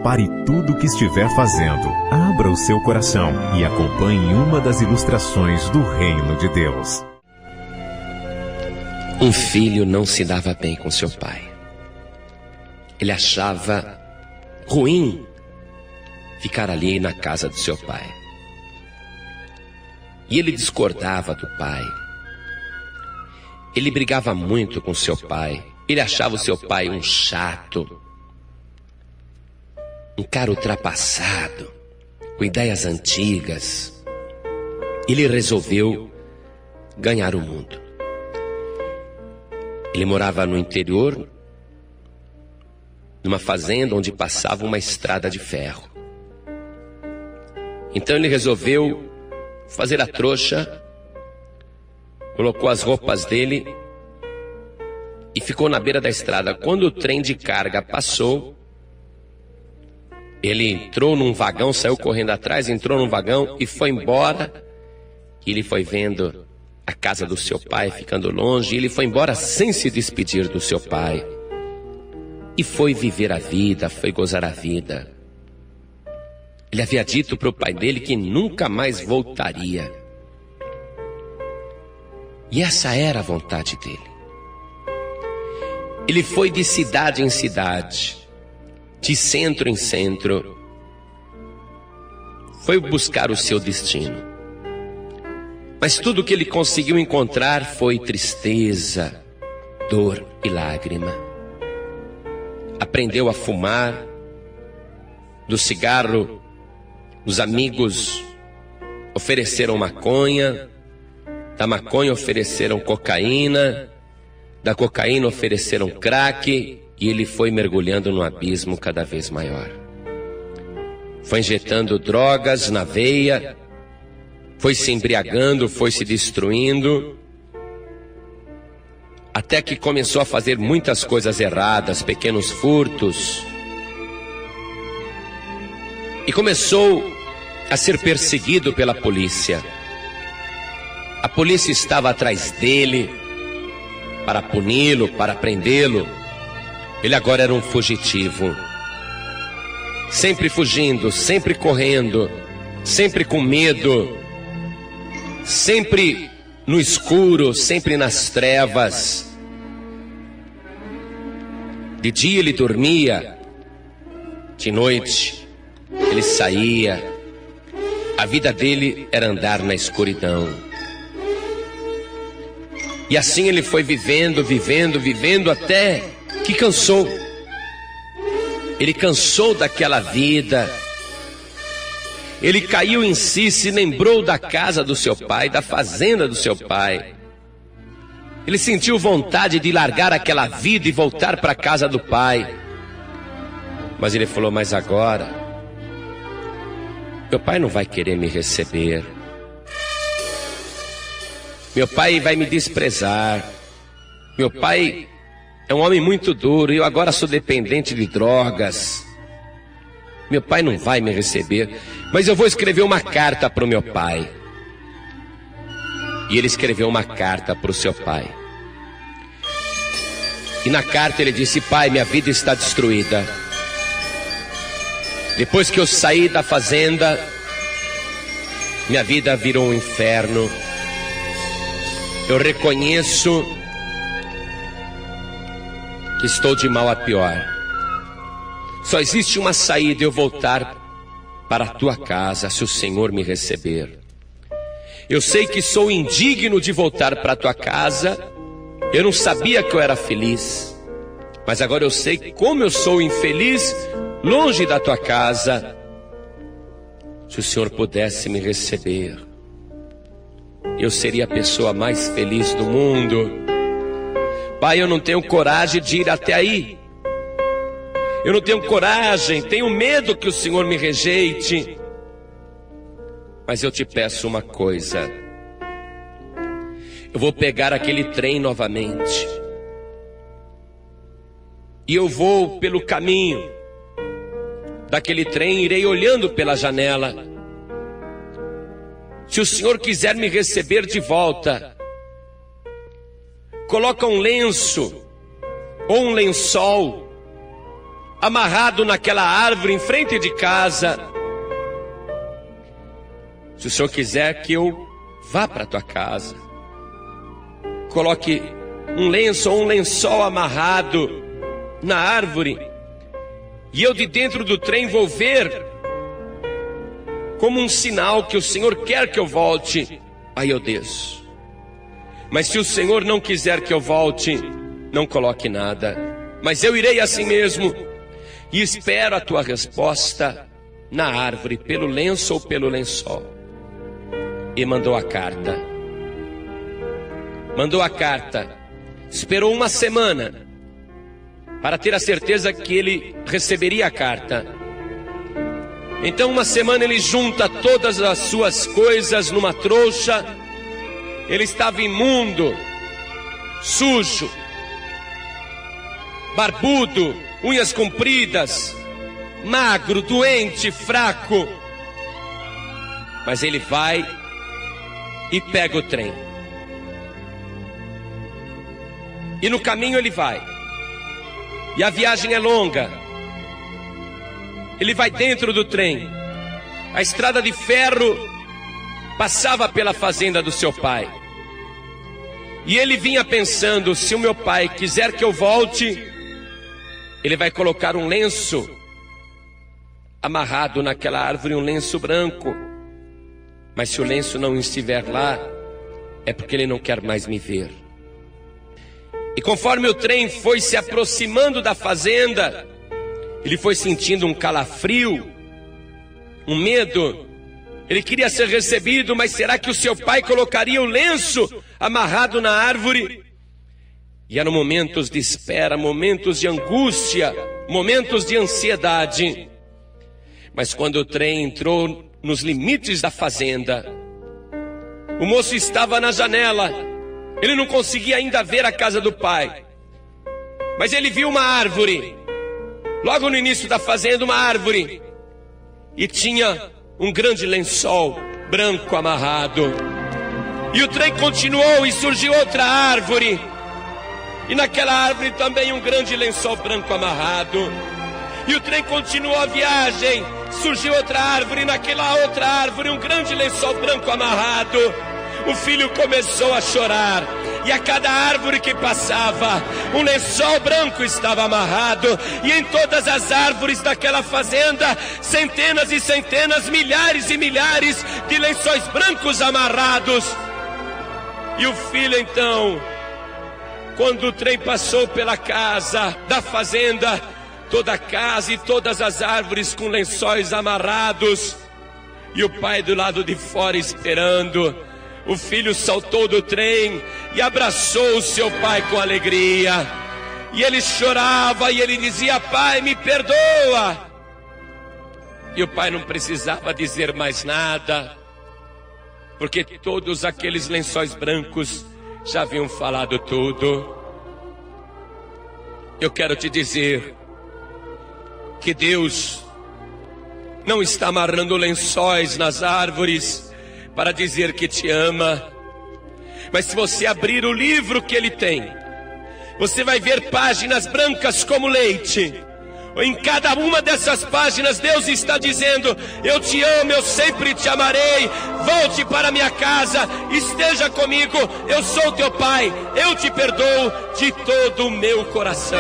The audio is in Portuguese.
Pare tudo o que estiver fazendo, abra o seu coração e acompanhe uma das ilustrações do Reino de Deus. Um filho não se dava bem com seu pai. Ele achava ruim ficar ali na casa do seu pai. E ele discordava do pai. Ele brigava muito com seu pai. Ele achava o seu pai um chato, um cara ultrapassado, com ideias antigas. Ele resolveu ganhar o mundo. Ele morava no interior, numa fazenda onde passava uma estrada de ferro. Então ele resolveu fazer a trouxa, colocou as roupas dele e ficou na beira da estrada. Quando o trem de carga passou, ele entrou num vagão, saiu correndo atrás, entrou num vagão e foi embora. E ele foi vendo a casa do seu pai ficando longe, e ele foi embora sem se despedir do seu pai. E foi viver a vida, foi gozar a vida. Ele havia dito para o pai dele que nunca mais voltaria. E essa era a vontade dele. Ele foi de cidade em cidade, de centro em centro, foi buscar o seu destino. Mas tudo que ele conseguiu encontrar foi tristeza, dor e lágrima. Aprendeu a fumar, do cigarro, os amigos ofereceram maconha, da maconha ofereceram cocaína, da cocaína ofereceram crack, e ele foi mergulhando num abismo cada vez maior. Foi injetando drogas na veia, foi se embriagando, foi se destruindo, até que começou a fazer muitas coisas erradas, pequenos furtos, e começou a ser perseguido pela polícia. A polícia estava atrás dele para puni-lo, para prendê-lo. Ele agora era um fugitivo, sempre fugindo, sempre correndo, sempre com medo, sempre no escuro, sempre nas trevas. De dia ele dormia, de noite ele saía. A vida dele era andar na escuridão. E assim ele foi vivendo, até que cansou. Ele cansou daquela vida. Ele caiu em si, se lembrou da casa do seu pai, da fazenda do seu pai. Ele sentiu vontade de largar aquela vida e voltar para a casa do pai. Mas ele falou: mas agora meu pai não vai querer me receber. Meu pai vai me desprezar. Meu pai é um homem muito duro, eu agora sou dependente de drogas. Meu pai não vai me receber, mas eu vou escrever uma carta para o meu pai. E ele escreveu uma carta para o seu pai. E na carta ele disse: pai, minha vida está destruída. Depois que eu saí da fazenda, minha vida virou um inferno. Eu reconheço que estou de mal a pior. Só existe uma saída: eu voltar para a tua casa, se o Senhor me receber. Eu sei que sou indigno de voltar para a tua casa. Eu não sabia que eu era feliz, mas agora eu sei como eu sou infeliz longe da tua casa. Se o Senhor pudesse me receber, eu seria a pessoa mais feliz do mundo. Pai, eu não tenho coragem de ir até aí. Eu não tenho coragem, tenho medo que o Senhor me rejeite. Mas eu te peço uma coisa: eu vou pegar aquele trem novamente, e eu vou pelo caminho daquele trem, irei olhando pela janela. Se o Senhor quiser me receber de volta, coloca um lenço ou um lençol amarrado naquela árvore em frente de casa. Se o senhor quiser que eu vá para a tua casa, coloque um lenço ou um lençol amarrado na árvore, e eu de dentro do trem vou ver como um sinal que o Senhor quer que eu volte, aí eu desço. Mas se o Senhor não quiser que eu volte, não coloque nada, mas eu irei assim mesmo, e espero a tua resposta na árvore, pelo lenço ou pelo lençol. E mandou a carta. Esperou uma semana para ter a certeza que ele receberia a carta. Então, uma semana ele junta todas as suas coisas numa trouxa. Ele estava imundo, sujo, barbudo, unhas compridas, magro, doente, fraco. Mas ele vai e pega o trem. E no caminho ele vai. E a viagem é longa. Ele vai dentro do trem. A estrada de ferro passava pela fazenda do seu pai. E ele vinha pensando: se o meu pai quiser que eu volte, ele vai colocar um lenço amarrado naquela árvore, um lenço branco. Mas se o lenço não estiver lá, é porque ele não quer mais me ver. E conforme o trem foi se aproximando da fazenda, ele foi sentindo um calafrio, um medo. Ele queria ser recebido, mas será que o seu pai colocaria o lenço amarrado na árvore? E eram momentos de espera, momentos de angústia, momentos de ansiedade. Mas quando o trem entrou nos limites da fazenda, o moço estava na janela. Ele não conseguia ainda ver a casa do pai, mas ele viu uma árvore, logo no início da fazenda, uma árvore, e tinha um grande lençol branco amarrado. E o trem continuou e surgiu outra árvore, e naquela árvore também um grande lençol branco amarrado. E o trem continuou a viagem, surgiu outra árvore, e naquela outra árvore um grande lençol branco amarrado. O filho começou a chorar, e a cada árvore que passava, um lençol branco estava amarrado. E em todas as árvores daquela fazenda, centenas e centenas, milhares e milhares de lençóis brancos amarrados. E o filho então, quando o trem passou pela casa da fazenda, toda a casa e todas as árvores com lençóis amarrados, e o pai do lado de fora esperando, o filho saltou do trem e abraçou o seu pai com alegria. E ele chorava e ele dizia: pai, me perdoa. E o pai não precisava dizer mais nada, porque todos aqueles lençóis brancos já haviam falado tudo. Eu quero te dizer que Deus não está amarrando lençóis nas árvores para dizer que te ama. Mas se você abrir o livro que Ele tem, você vai ver páginas brancas como leite. Em cada uma dessas páginas Deus está dizendo: eu te amo, eu sempre te amarei. Volte para minha casa, esteja comigo. Eu sou teu pai, eu te perdoo de todo o meu coração.